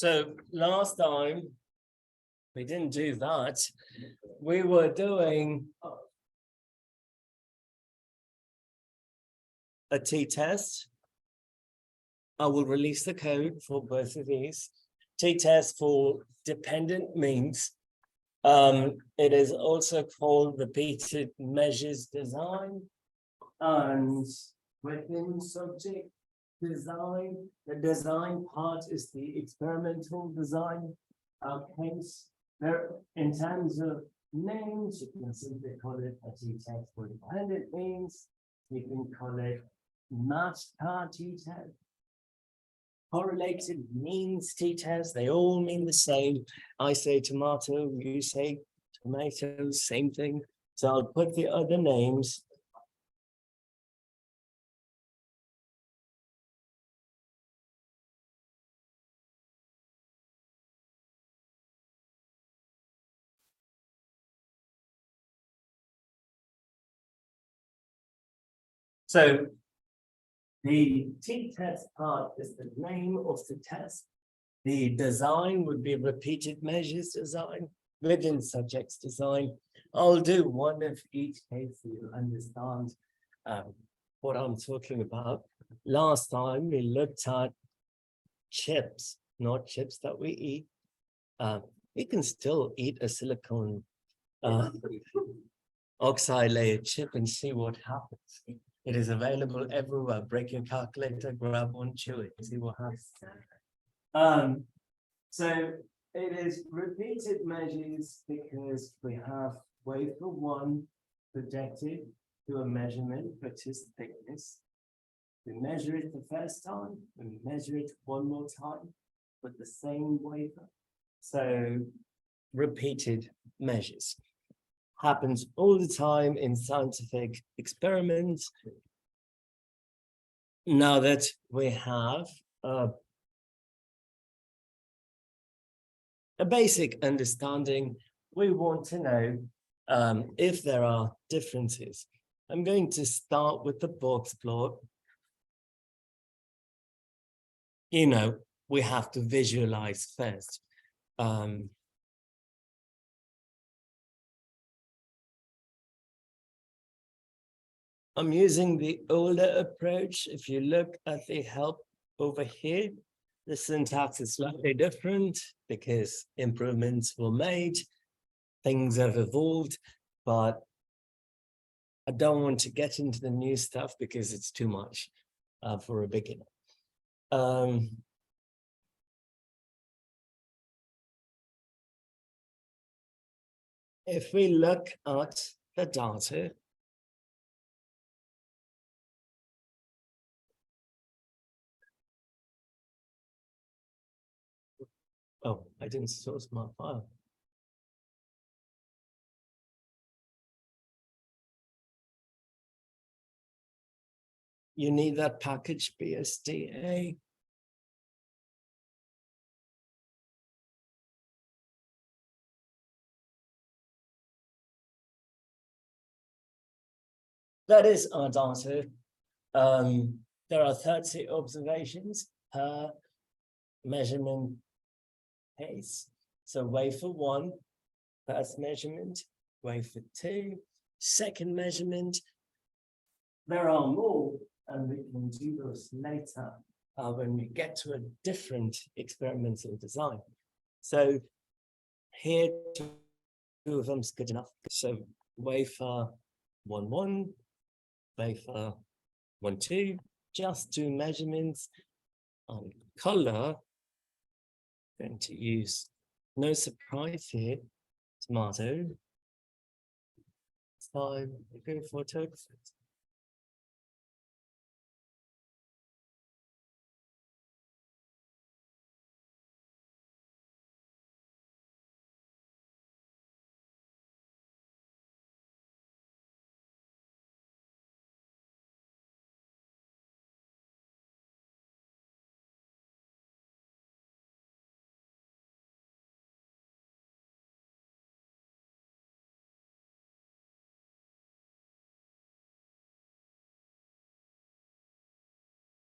So last time we didn't do that. We were doing a t-test. I will release the code for both of these. T-test for dependent means. It is also called repeated measures design. And within subject design, the design part is the experimental design case. There, in terms of names, you can simply call it a t-test for dependent means. You can call it matched pair t-test. Correlated means t-test, they all mean the same. I say tomato, you say tomato, same thing. So I'll put the other names. So the t-test part is the name of the test. The design would be repeated measures design within subjects design. I'll do one of each case so you understand what I'm talking about. Last time we looked at chips, not chips that we eat. You can still eat a silicone oxide layer chip and see what happens. It is available everywhere. Break your calculator, grab one, chew it, see what happens. So it is repeated measures because we have wafer one projected to a measurement, which is thickness. We measure it the first time, we measure it one more time with the same wafer. So repeated measures happens all the time in scientific experiments. Now that we have a basic understanding, we want to know if there are differences. I'm going to start with the box plot. You know, we have to visualize first. I'm using the older approach. If you look at the help over here, the syntax is slightly different because improvements were made, things have evolved, but I don't want to get into the new stuff because it's too much for a beginner. If we look at the data, oh, I didn't source my file. You need that package BSDA. That is our data. There are 30 observations per measurement case. So wafer one, first measurement, wafer two, second measurement. There are more, and we can do those later when we get to a different experimental design. So here, two of them is good enough. So wafer 1-1, wafer 1-2, just two measurements. On color, going to use, no surprise here, tomato. Time, go for text.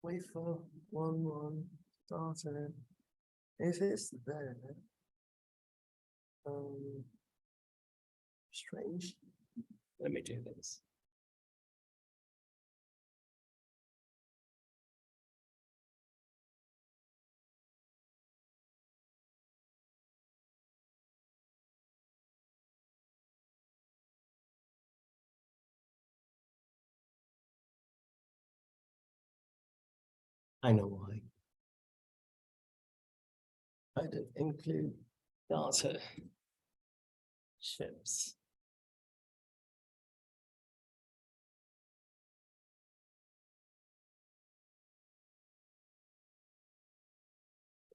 Wait for 1-1 started. If it's there, strange. Let me do this. I know why. I did include data ships.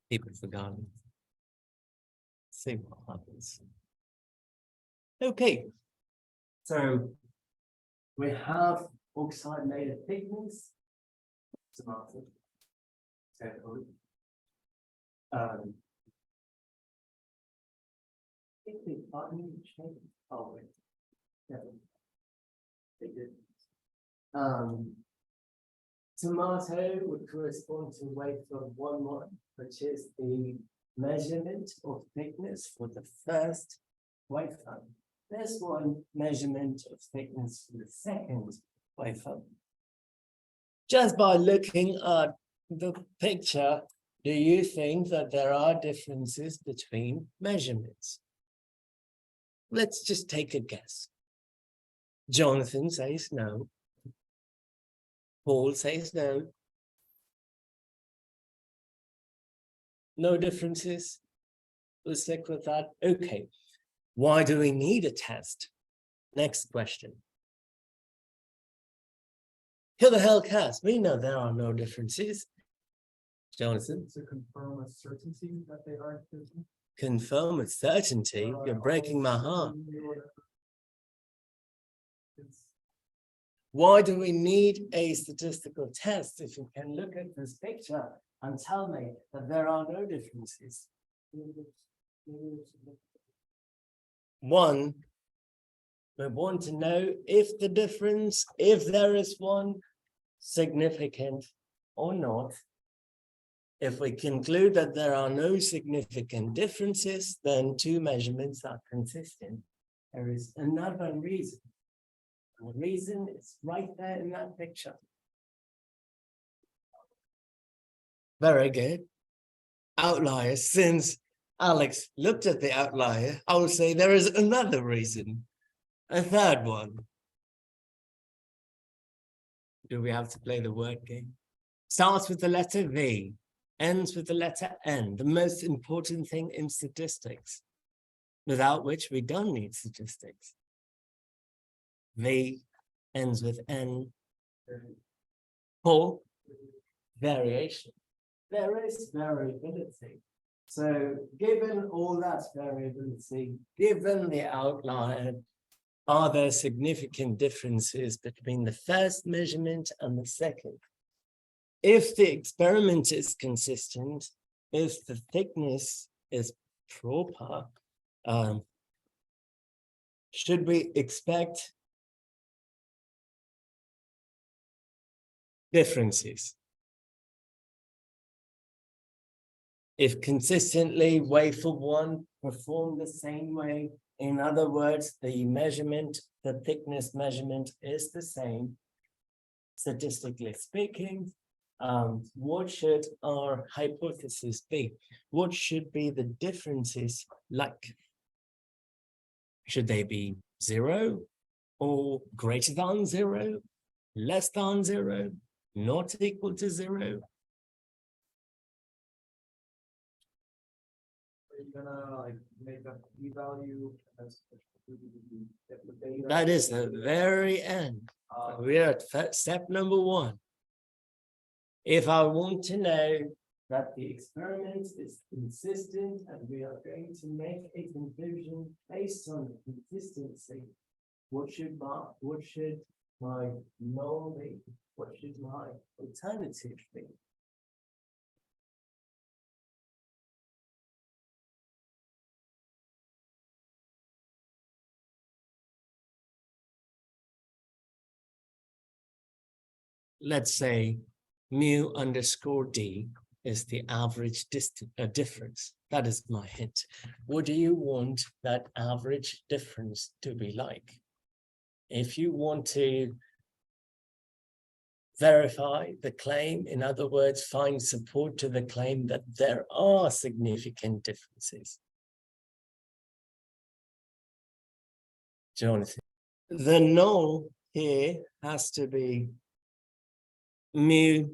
People forgotten. See what happens. Okay. So we have oxide made of pigments. Tomato. Oh wait. Yeah. They did. Tomato would correspond to waveform 1, which is the measurement of thickness for the first waveform. There's one measurement of thickness for the second waveform. Just by looking at the picture, do you think that there are differences between measurements? Let's just take a guess. Jonathan says no. Paul says no. No differences. We'll stick with that. Okay. Why do we need a test? Next question. Who the hell cares? We know there are no differences. Jonathan? To confirm a certainty that they are different. Confirm with certainty? You're breaking my heart. Why do we need a statistical test if you can look at this picture and tell me that there are no differences? One, we want to know if the difference, if there is one, significant or not. If we conclude that there are no significant differences, then two measurements are consistent. There is another reason. The reason is right there in that picture. Very good. Outliers. Since Alex looked at the outlier, I will say there is another reason. A third one. Do we have to play the word game? Starts with the letter V, ends with the letter N, the most important thing in statistics, without which we don't need statistics. V ends with N. Paul, variation. There is variability. So given all that variability, given the outlier, are there significant differences between the first measurement and the second? If the experiment is consistent, if the thickness is proper, should we expect differences? If consistently waveform 1 perform the same way, in other words, the measurement, the thickness measurement is the same, statistically speaking, what should our hypothesis be? What should be the differences like? Should they be 0 or greater than 0, less than 0, not equal to 0? Are you gonna like make a p-value as the data? That is the very end. We're at step number 1. If I want to know that the experiment is consistent and we are going to make a conclusion based on consistency, what should my null be? What should my alternative be? Let's say mu_d is the average difference. That is my hint. What do you want that average difference to be like? If you want to verify the claim, in other words, find support to the claim that there are significant differences. Jonathan, the null here has to be mu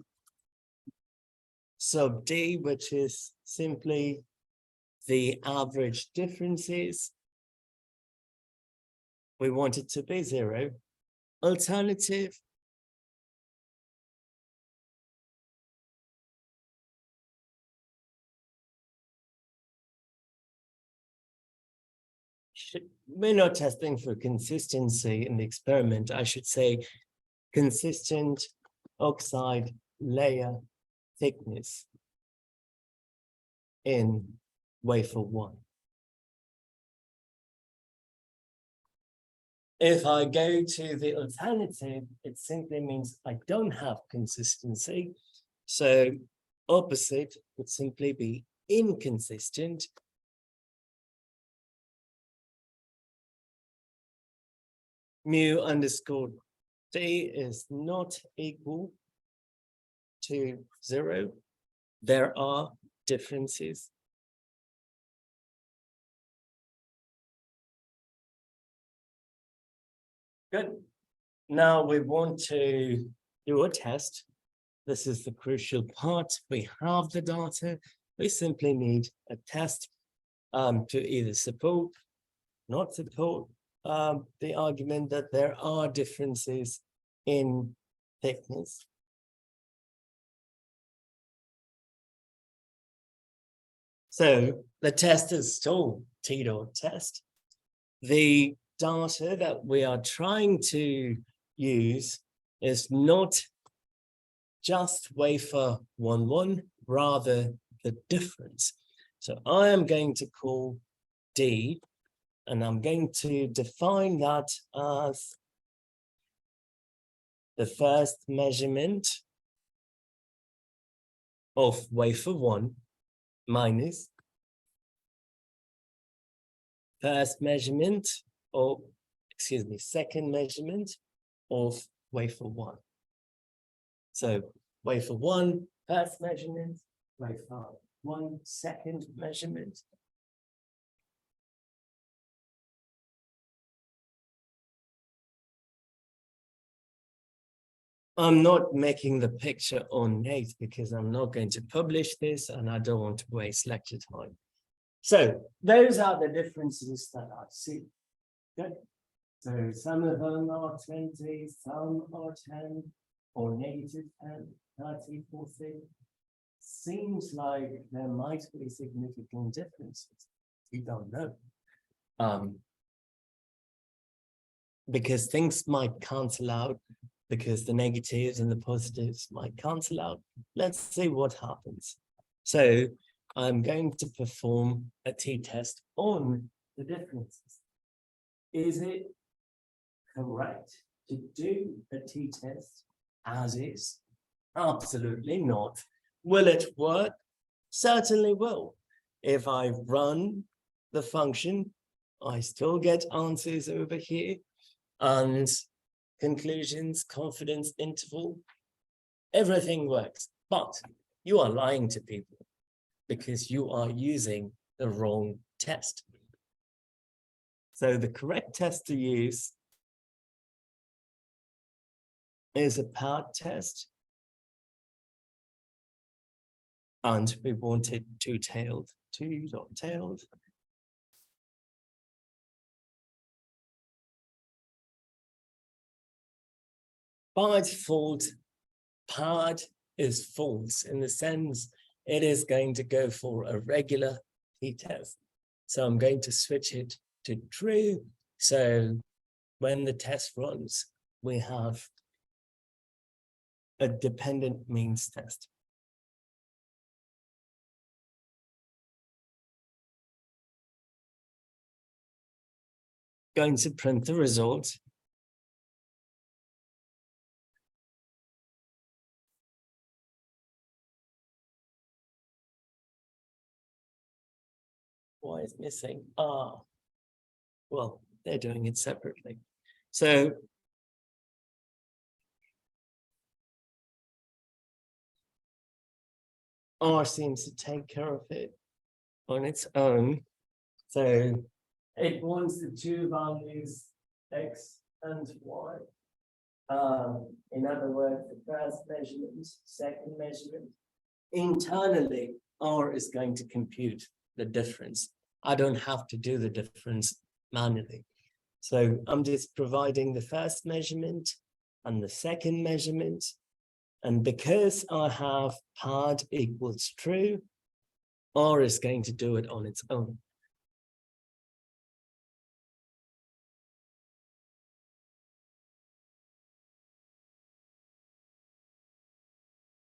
sub d, which is simply the average differences. We want it to be 0. Alternative, we're not testing for consistency in the experiment. I should say consistent oxide layer thickness in wafer 1. If I go to the alternative, it simply means I don't have consistency. So opposite would simply be inconsistent. Mu underscore d is not equal to 0. There are differences. Good. Now we want to do a test. This is the crucial part. We have the data. We simply need a test to either support, not support the argument that there are differences in thickness. So the test is still T-dot test. The data that we are trying to use is not just wafer 1,1, rather the difference. So I am going to call D, and I'm going to define that as the first measurement of wafer 1 minus first measurement, or excuse me, second measurement of wafer 1. So wafer 1, first measurement, wafer 1, second measurement. I'm not making the picture ornate because I'm not going to publish this and I don't want to waste lecture time. So those are the differences that I see. Good. So some of them are 20, some are 10, or negative 10, 30, 40. Seems like there might be significant differences. We don't know. Because things might cancel out, because the negatives and the positives might cancel out. Let's see what happens. So I'm going to perform a t-test on the differences. Is it correct to do a t-test as is? Absolutely not. Will it work? Certainly will. If I run the function, I still get answers over here and conclusions, confidence interval, everything works. But you are lying to people because you are using the wrong test. So the correct test to use is a paired test. And we want it two-tailed, two-dot-tailed. By default, paired is false in the sense it is going to go for a regular t-test. So I'm going to switch it to true. So when the test runs, we have a dependent means test. Going to print the result. Y is missing. Well, they're doing it separately. So R seems to take care of it on its own. So it wants the two values, X and Y. In other words, the first measurement, second measurement. Internally, R is going to compute the difference. I don't have to do the difference manually. So I'm just providing the first measurement and the second measurement. And because I have part equals true, R is going to do it on its own.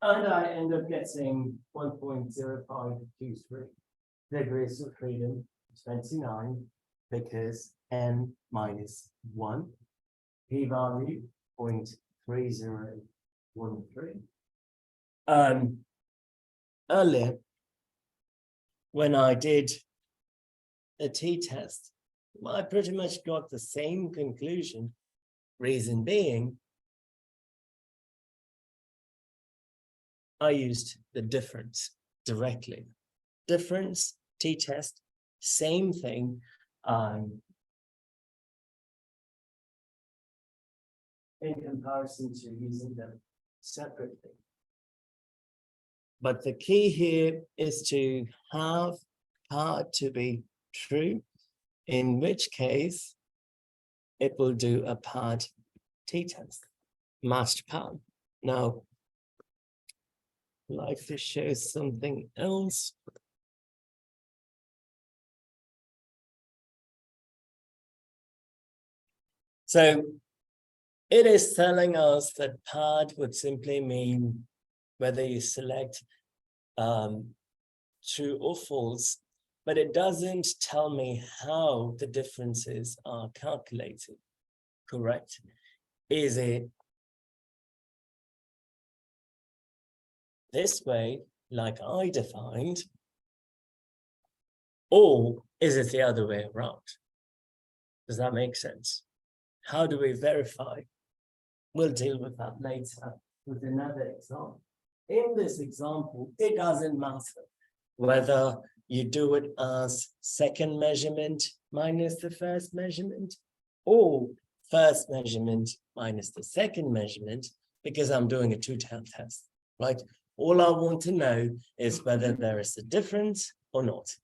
And I end up getting 1.0523 degrees of freedom, 29, because n minus 1, p-value 0.3013. Earlier, when I did a t-test, I pretty much got the same conclusion. Reason being, I used the difference directly. Difference, t-test, same thing. In comparison to using them separately. But the key here is to have part to be true, in which case it will do a part t-test, matched part. Now, I'd like to show something else. So it is telling us that part would simply mean whether you select true or false, but it doesn't tell me how the differences are calculated, correct? Is it this way, like I defined, or is it the other way around? Does that make sense? How do we verify? We'll deal with that later with another example. In this example, it doesn't matter whether you do it as second measurement minus the first measurement or first measurement minus the second measurement, because I'm doing a two-tailed test, right? All I want to know is whether there is a difference or not.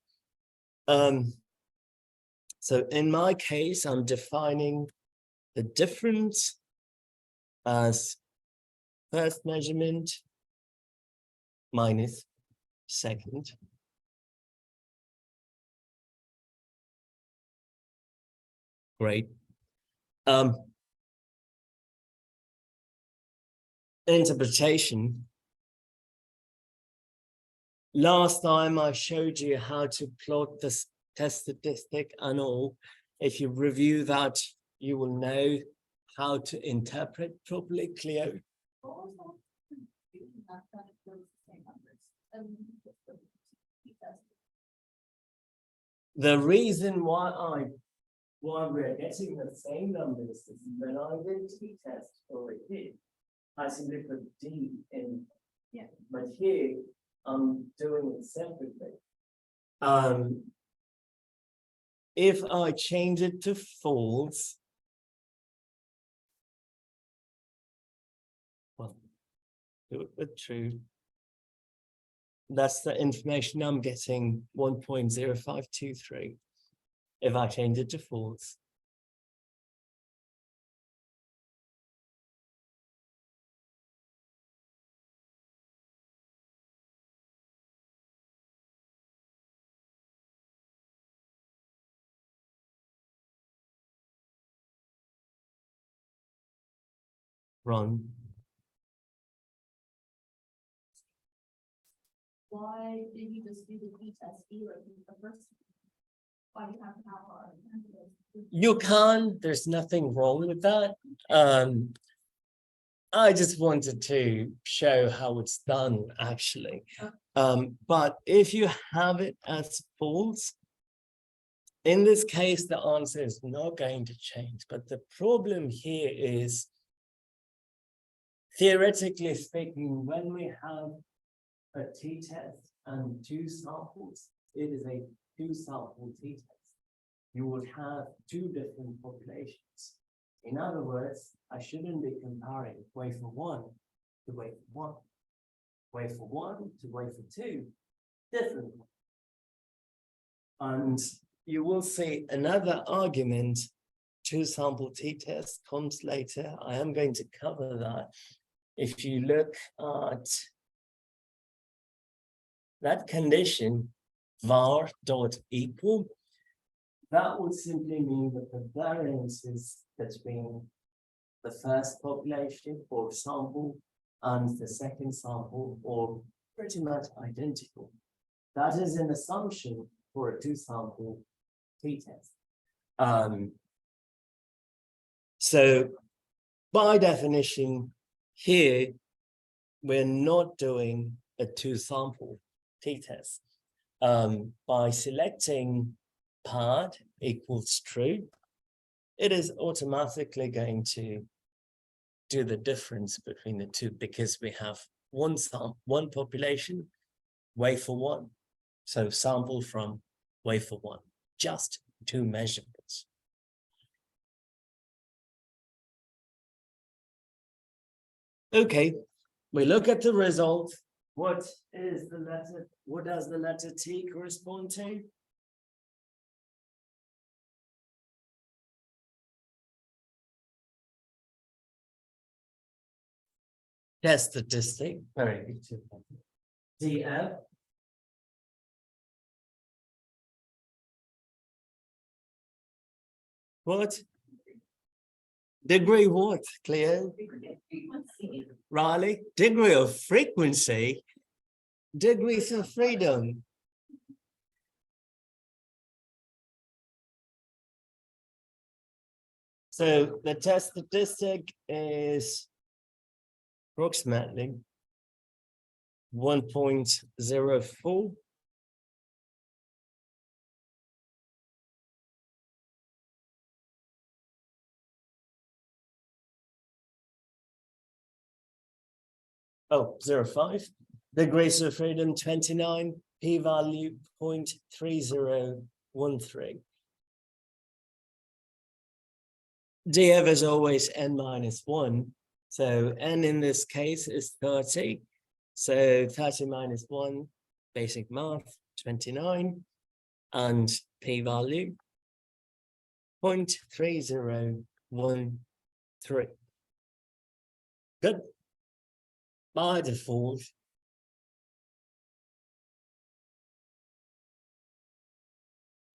So in my case, I'm defining the difference as first measurement minus second. Great. Interpretation. Last time I showed you how to plot this test statistic and all. If you review that, you will know how to interpret properly, Cleo. The reason why we're getting the same numbers is when I did t-test over here, I simply put D in. Yeah. But here I'm doing it separately. If I change it to false, well, do it with true. That's the information I'm getting, 1.0523. If I change it to false. Run. Why did you just do the t-test either the first? Why do you have to have our? You can, there's nothing wrong with that. I just wanted to show how it's done actually. But if you have it as false, In this case, the answer is not going to change, but the problem here is, theoretically speaking, when we have a t-test and two samples, it is a two-sample t-test. You would have two different populations. In other words, I shouldn't be comparing wafer one to wafer one. Wafer one to wafer two, different. And you will see another argument, two-sample t-test comes later. I am going to cover that. If you look at that condition, var dot equal, that would simply mean that the variances between the first population or sample and the second sample are pretty much identical. That is an assumption for a two-sample t-test. So by definition, here, we're not doing a two-sample t-test. By selecting part equals true, it is automatically going to do the difference between the two because we have one population, wafer one. So sample from wafer one, just two measurements. Okay, we look at the result. What is the letter? What does the letter T correspond to? Test statistic, very good. DF. What? Degree what, Cleo? Frequency. Riley? Degree of frequency? Degrees of freedom. So the test statistic is approximately 1.04. Oh, 0.5. Degrees of freedom 29, p-value 0.3013. DF is always n minus 1. So n in this case is 30. So 30 minus 1, basic math, 29. And p-value 0.3013. Good. By default,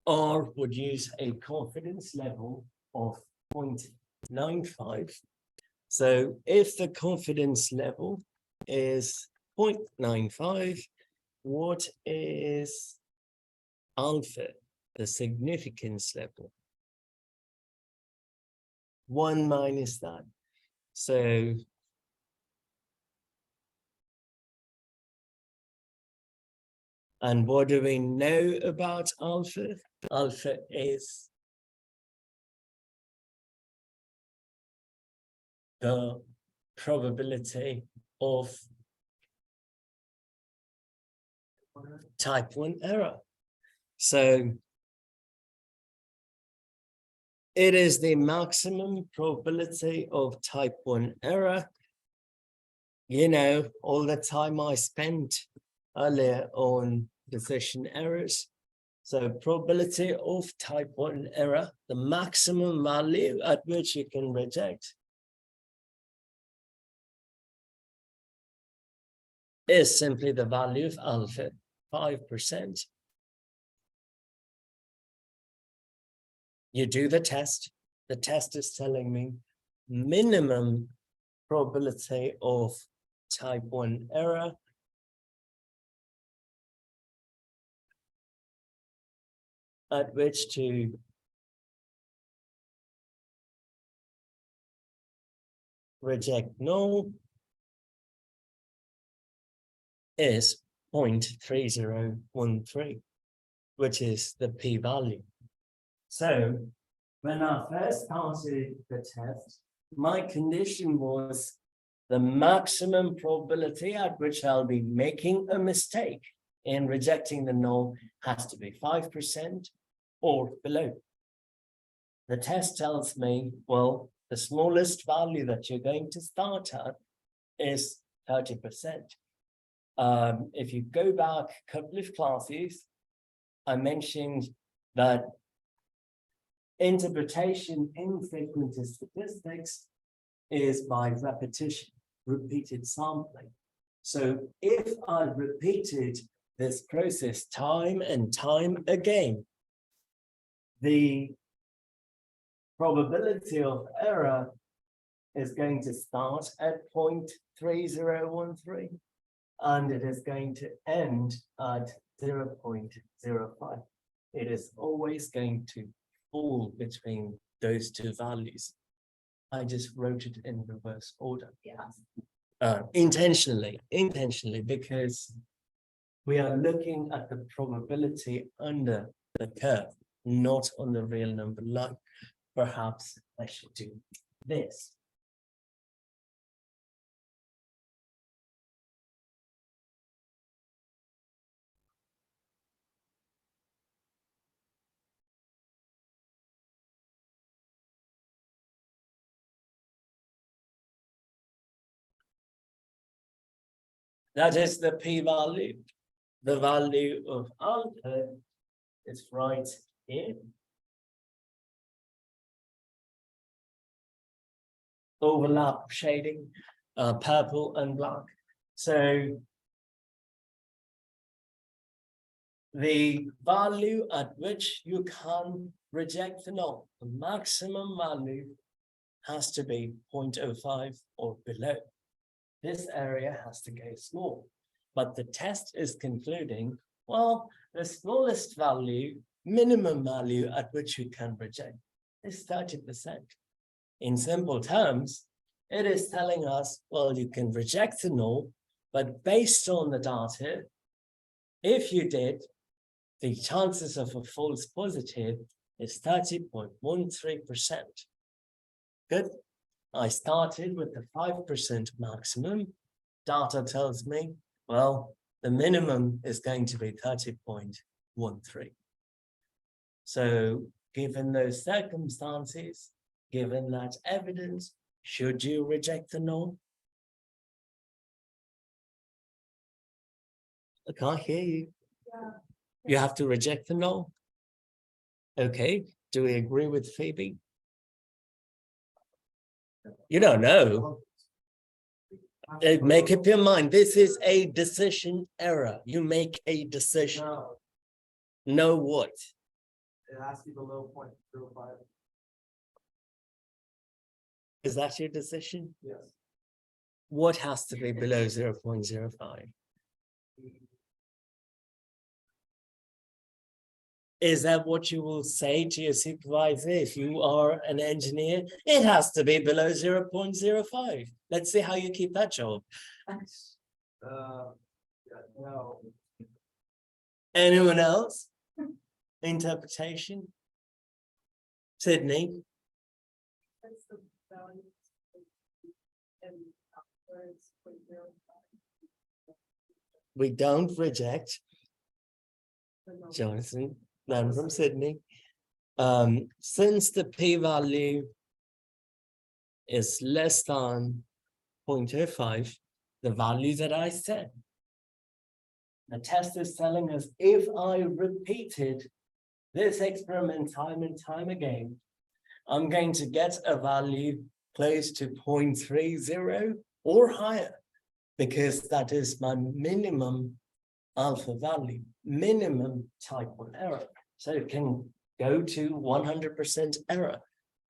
R would use a confidence level of 0.95. So if the confidence level is 0.95, what is alpha, the significance level? 1 minus that. So and what do we know about alpha? Alpha is the probability of type 1 error. So it is the maximum probability of type 1 error. You know, all the time I spent earlier on decision errors. So probability of type 1 error, the maximum value at which you can reject is simply the value of alpha, 5%. You do the test is telling me minimum probability of type 1 error at which to reject null is 0.3013, which is the p-value. So when I first started the test, my condition was the maximum probability at which I'll be making a mistake in rejecting the null has to be 5% or below. The test tells me, well, the smallest value that you're going to start at is 30%. If you go back a couple of classes, I mentioned that interpretation in frequentist statistics is by repetition, repeated sampling. So if I repeated this process time and time again, the probability of error is going to start at 0.3013 and it is going to end at 0.05. It is always going to fall between those two values. I just wrote it in reverse order. Yeah. Intentionally, because we are looking at the probability under the curve, not on the real number line. Perhaps I should do this. That is the p-value. The value of alpha is right here. Overlap shading, purple and black. So the value at which you can reject the null, the maximum value has to be 0.05 or below. This area has to go small, but the test is concluding, well, the smallest value, minimum value at which you can reject is 30%. In simple terms, it is telling us, well, you can reject the null, but based on the data, if you did, the chances of a false positive is 30.13%. Good. I started with the 5% maximum. Data tells me, well, the minimum is going to be 30.13. So given those circumstances, given that evidence, should you reject the null? I can't hear you. Yeah. You have to reject the null. Okay, do we agree with Phoebe? You don't know. Make up your mind. This is a decision error. You make a decision. No, Know what? it has to be below 0.05. Is that your decision? Yes. What has to be below 0.05? Is that what you will say to your supervisor if you are an engineer? It has to be below 0.05. Let's see how you keep that job. No. Anyone else? Interpretation? Sydney? That's the value. And upwards 0.05. We don't reject. The null. Jonathan, none from Sydney. Since the p-value is less than 0.05, the value that I set, the test is telling us if I repeated this experiment time and time again, I'm going to get a value close to 0.30 or higher, because that is my minimum alpha value, minimum type of error. So it can go to 100% error.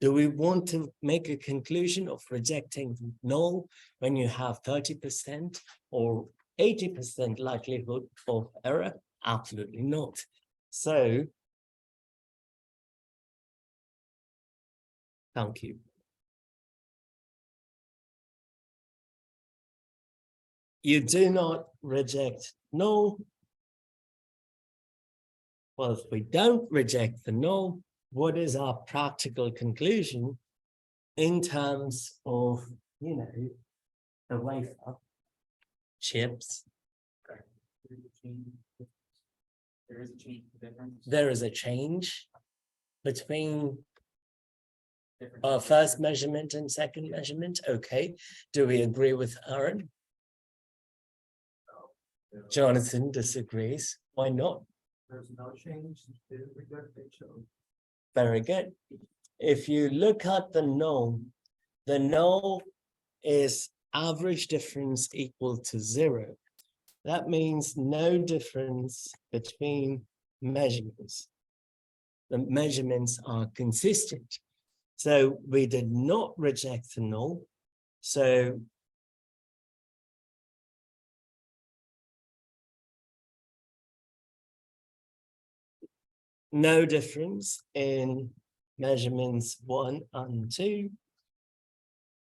Do we want to make a conclusion of rejecting null when you have 30% or 80% likelihood of error? Absolutely not. So, thank you. You do not reject null. Well, if we don't reject the null, what is our practical conclusion in terms of, you know, the wafer, chips? There is a change difference. There is a change between Different- our first measurement and second measurement. Okay, do we agree with Aaron? Jonathan disagrees. Why not? There's no change. They showed. Very good. If you look at the null is average difference equal to 0. That means no difference between measurements. The measurements are consistent. So we did not reject the null. So no difference in measurements 1 and 2.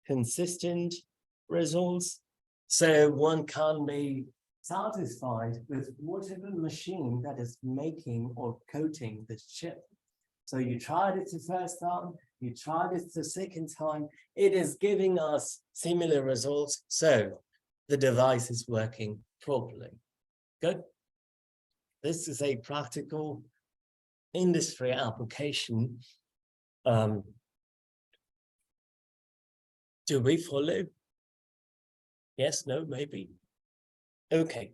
Consistent results. So one can be satisfied with whatever machine that is making or coating this chip. So you tried it the first time, you tried it the second time, it is giving us similar results. So the device is working properly. Good. This is a practical industry application. Do we follow? Yes, no, maybe. Okay.